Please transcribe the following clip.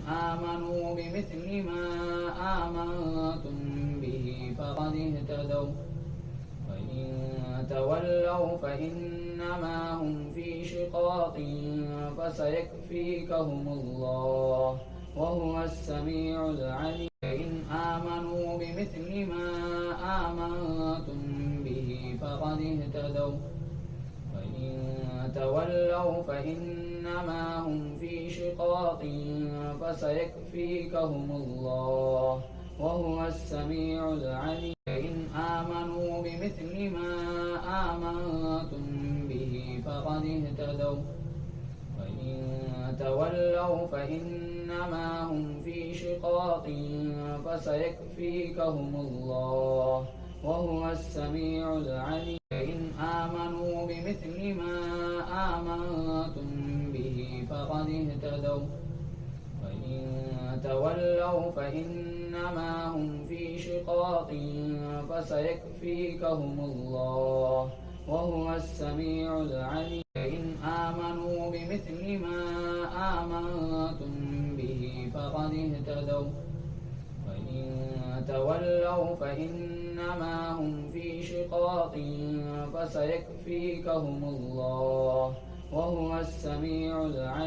آمنوا بمثل ما آمنتم به فقد اهتدوا وإن تولوا فإنما هم في شقاق فسيكفيكهم الله وهو السميع العليم إن آمنوا بمثل ما آمنتم به فقد اهتدوا وإن تولوا فإنما هم في شقاق فسيكفيكهم الله وهو السميع العليم إن آمنوا بمثل ما آمنتم به فقد اهتدوا وإن تولوا فإنما هم في شقاق فسيكفيكهم الله وهو السميع العليم إن آمنوا بمثل ما آمنتم به فقد اهتدوا وإن تولوا فإنما هم في شقاق فسيكفيكهم الله وهو السميع العليم إن آمنوا بمثل ما آمنتم به فقد اهتدوا وإن تولوا فإنما هم في شقاق فسيكفيكهم الله وهو السميع العليم